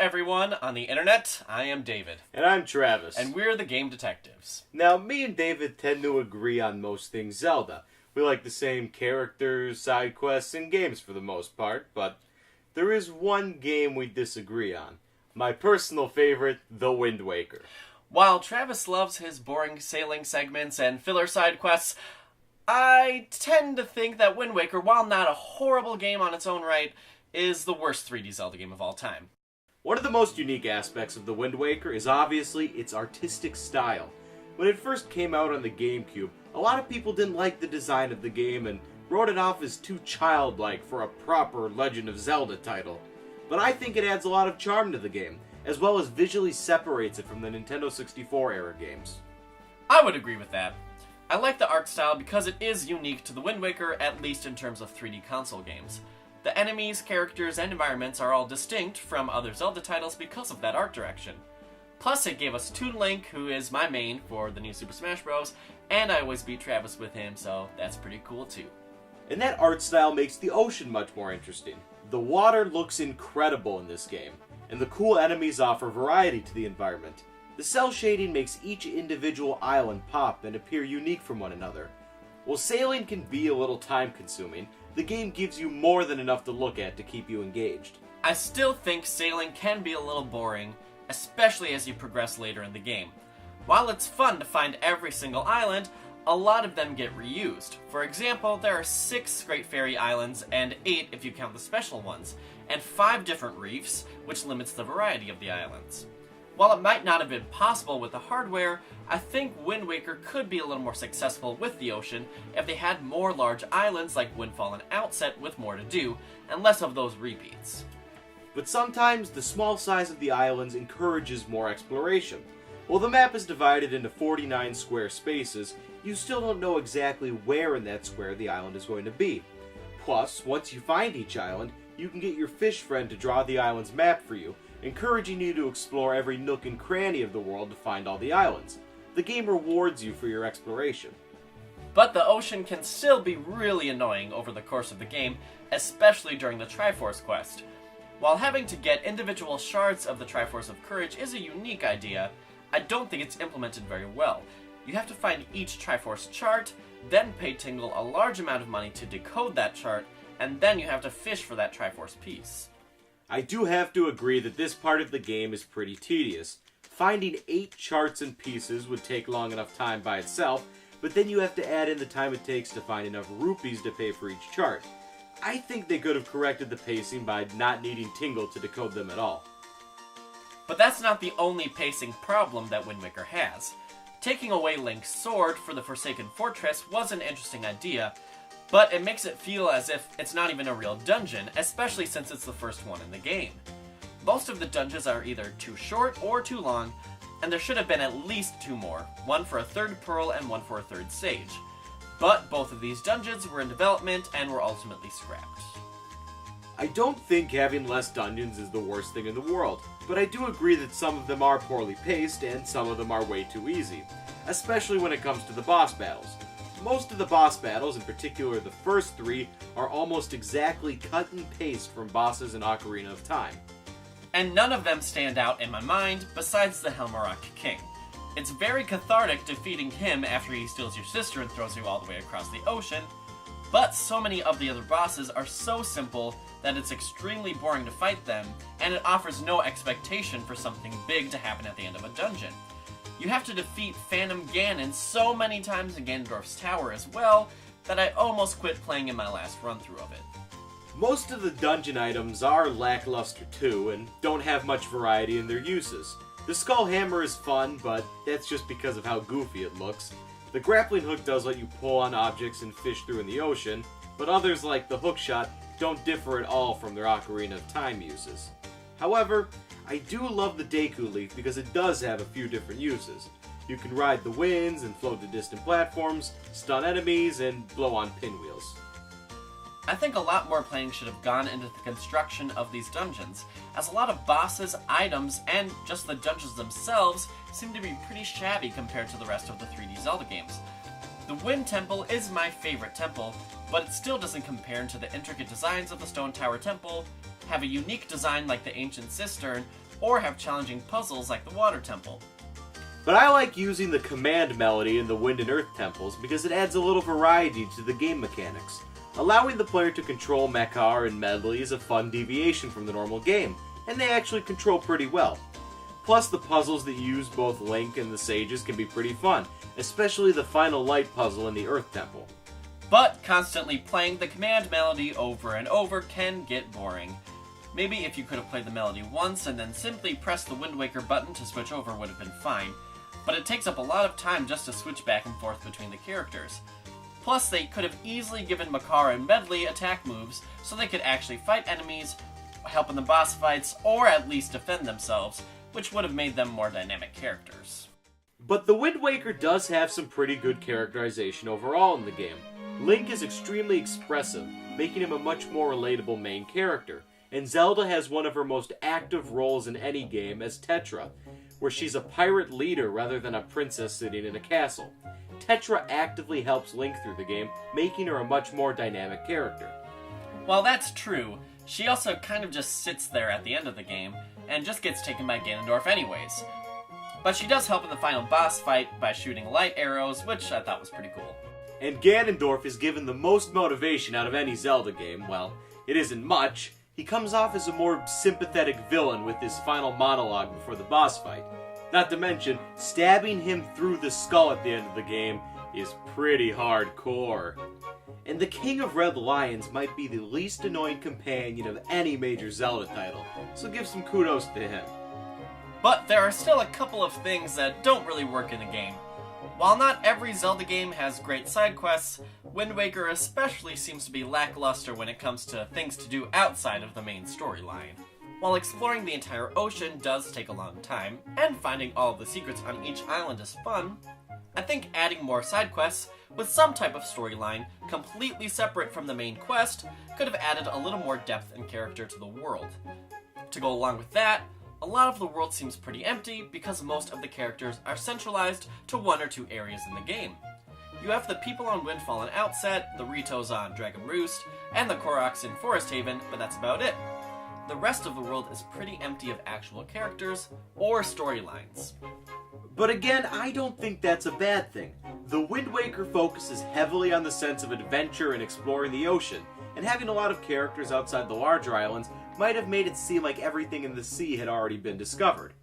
everyone on the internet. I am David. And I'm Travis. And we're the Game Detectives. Now, me and David tend to agree on most things Zelda. We like the same characters, side quests, and games for the most part, but there is one game we disagree on. My personal favorite, The Wind Waker. While Travis loves his boring sailing segments and filler side quests, I tend to think that Wind Waker, while not a horrible game on its own right, is the worst 3D Zelda game of all time. One of the most unique aspects of The Wind Waker is obviously its artistic style. When it first came out on the GameCube, a lot of people didn't like the design of the game and wrote it off as too childlike for a proper Legend of Zelda title. But I think it adds a lot of charm to the game, as well as visually separates it from the Nintendo 64 era games. I would agree with that. I like the art style because it is unique to the Wind Waker, at least in terms of 3D console games. The enemies, characters, and environments are all distinct from other Zelda titles because of that art direction. Plus, it gave us Toon Link, who is my main for the new Super Smash Bros., and I always beat Travis with him, so that's pretty cool too. And that art style makes the ocean much more interesting. The water looks incredible in this game, and the cool enemies offer variety to the environment. The cell shading makes each individual island pop and appear unique from one another. While sailing can be a little time-consuming, the game gives you more than enough to look at to keep you engaged. I still think sailing can be a little boring, especially as you progress later in the game. While it's fun to find every single island, a lot of them get reused. For example, there are 6 Great Fairy Islands, and 8 if you count the special ones, and 5 different reefs, which limits the variety of the islands. While it might not have been possible with the hardware, I think Wind Waker could be a little more successful with the ocean if they had more large islands like Windfall and Outset with more to do, and less of those repeats. But sometimes the small size of the islands encourages more exploration. While the map is divided into 49 square spaces, you still don't know exactly where in that square the island is going to be. Plus, once you find each island, you can get your fish friend to draw the island's map for you, encouraging you to explore every nook and cranny of the world to find all the islands. The game rewards you for your exploration. But the ocean can still be really annoying over the course of the game, especially during the Triforce quest. While having to get individual shards of the Triforce of Courage is a unique idea, I don't think it's implemented very well. You have to find each Triforce chart, then pay Tingle a large amount of money to decode that chart, and then you have to fish for that Triforce piece. I do have to agree that this part of the game is pretty tedious. Finding 8 charts and pieces would take long enough time by itself, but then you have to add in the time it takes to find enough rupees to pay for each chart. I think they could have corrected the pacing by not needing Tingle to decode them at all. But that's not the only pacing problem that Wind Waker has. Taking away Link's sword for the Forsaken Fortress was an interesting idea, but it makes it feel as if it's not even a real dungeon, especially since it's the first one in the game. Most of the dungeons are either too short or too long, and there should have been at least 2 more, one for a 3rd pearl and one for a 3rd sage. But both of these dungeons were in development and were ultimately scrapped. I don't think having less dungeons is the worst thing in the world, but I do agree that some of them are poorly paced and some of them are way too easy, especially when it comes to the boss battles. Most of the boss battles, in particular the first 3, are almost exactly cut and paste from bosses in Ocarina of Time. And none of them stand out in my mind besides the Helmarock King. It's very cathartic defeating him after he steals your sister and throws you all the way across the ocean, but so many of the other bosses are so simple that it's extremely boring to fight them, and it offers no expectation for something big to happen at the end of a dungeon. You have to defeat Phantom Ganon so many times in Ganondorf's Tower as well, that I almost quit playing in my last run-through of it. Most of the dungeon items are lackluster too, and don't have much variety in their uses. The Skull Hammer is fun, but that's just because of how goofy it looks. The grappling hook does let you pull on objects and fish through in the ocean, but others like the hookshot don't differ at all from their Ocarina of Time uses. However, I do love the Deku Leaf because it does have a few different uses. You can ride the winds and float to distant platforms, stun enemies, and blow on pinwheels. I think a lot more planning should have gone into the construction of these dungeons, as a lot of bosses, items, and just the dungeons themselves seem to be pretty shabby compared to the rest of the 3D Zelda games. The Wind Temple is my favorite temple, but it still doesn't compare to the intricate designs of the Stone Tower Temple, have a unique design like the Ancient Cistern, or have challenging puzzles like the Water Temple. But I like using the command melody in the Wind and Earth temples because it adds a little variety to the game mechanics. Allowing the player to control Makar and Medley is a fun deviation from the normal game, and they actually control pretty well. Plus, the puzzles that use both Link and the Sages can be pretty fun, especially the final light puzzle in the Earth Temple. But constantly playing the command melody over and over can get boring. Maybe if you could have played the melody once and then simply pressed the Wind Waker button to switch over would have been fine, but it takes up a lot of time just to switch back and forth between the characters. Plus, they could have easily given Makar and Medley attack moves so they could actually fight enemies, help in the boss fights, or at least defend themselves, which would have made them more dynamic characters. But the Wind Waker does have some pretty good characterization overall in the game. Link is extremely expressive, making him a much more relatable main character, and Zelda has one of her most active roles in any game as Tetra, where she's a pirate leader rather than a princess sitting in a castle. Tetra actively helps Link through the game, making her a much more dynamic character. While that's true, she also kind of just sits there at the end of the game, and just gets taken by Ganondorf anyways. But she does help in the final boss fight by shooting light arrows, which I thought was pretty cool. And Ganondorf is given the most motivation out of any Zelda game. Well, it isn't much. He comes off as a more sympathetic villain with his final monologue before the boss fight. Not to mention, stabbing him through the skull at the end of the game is pretty hardcore. And the King of Red Lions might be the least annoying companion of any major Zelda title, so give some kudos to him. But there are still a couple of things that don't really work in the game. While not every Zelda game has great side quests, Wind Waker especially seems to be lackluster when it comes to things to do outside of the main storyline. While exploring the entire ocean does take a long time, and finding all of the secrets on each island is fun, I think adding more side quests with some type of storyline completely separate from the main quest could have added a little more depth and character to the world. To go along with that, a lot of the world seems pretty empty because most of the characters are centralized to one or two areas in the game. You have the people on Windfall and Outset, the Ritos on Dragon Roost, and the Koroks in Forest Haven, but that's about it. The rest of the world is pretty empty of actual characters or storylines. But again, I don't think that's a bad thing. The Wind Waker focuses heavily on the sense of adventure and exploring the ocean, and having a lot of characters outside the larger islands might have made it seem like everything in the sea had already been discovered.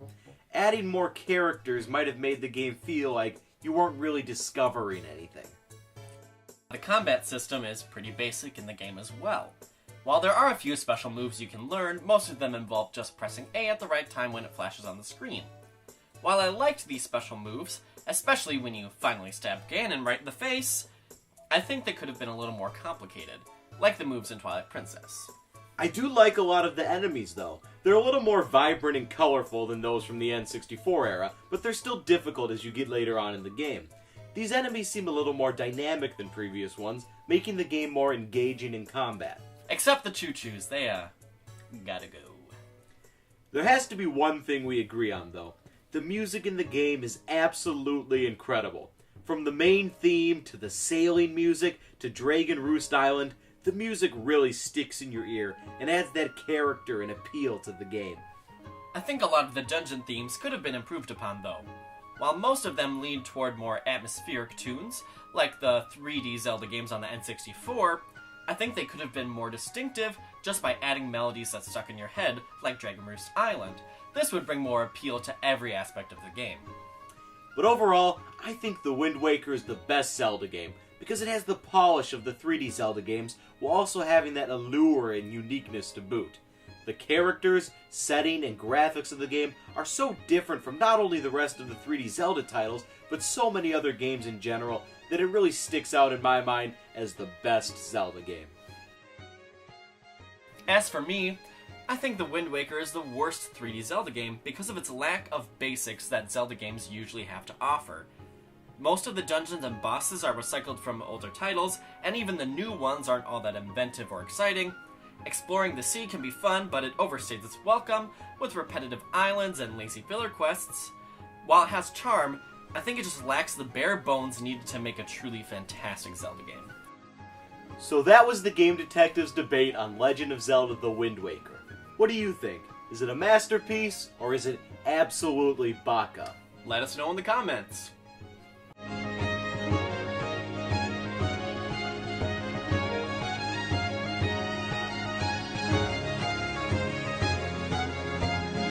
Adding more characters might have made the game feel like you weren't really discovering anything. The combat system is pretty basic in the game as well. While there are a few special moves you can learn, most of them involve just pressing A at the right time when it flashes on the screen. While I liked these special moves, especially when you finally stab Ganon right in the face, I think they could have been a little more complicated, like the moves in Twilight Princess. I do like a lot of the enemies, though. They're a little more vibrant and colorful than those from the N64 era, but they're still difficult as you get later on in the game. These enemies seem a little more dynamic than previous ones, making the game more engaging in combat. Except the choo-choos, they, gotta go. There has to be one thing we agree on, though. The music in the game is absolutely incredible. From the main theme, to the sailing music, to Dragon Roost Island, the music really sticks in your ear and adds that character and appeal to the game. I think a lot of the dungeon themes could have been improved upon, though. While most of them lean toward more atmospheric tunes, like the 3D Zelda games on the N64, I think they could have been more distinctive just by adding melodies that stuck in your head, like Dragon Roost Island. This would bring more appeal to every aspect of the game. But overall, I think The Wind Waker is the best Zelda game, because it has the polish of the 3D Zelda games, while also having that allure and uniqueness to boot. The characters, setting, and graphics of the game are so different from not only the rest of the 3D Zelda titles, but so many other games in general, that it really sticks out in my mind as the best Zelda game. As for me, I think The Wind Waker is the worst 3D Zelda game because of its lack of basics that Zelda games usually have to offer. Most of the dungeons and bosses are recycled from older titles, and even the new ones aren't all that inventive or exciting. Exploring the sea can be fun, but it overstays its welcome with repetitive islands and lazy filler quests. While it has charm, I think it just lacks the bare bones needed to make a truly fantastic Zelda game. So that was the Game Detective's debate on Legend of Zelda: The Wind Waker. What do you think? Is it a masterpiece, or is it absolutely baka? Let us know in the comments.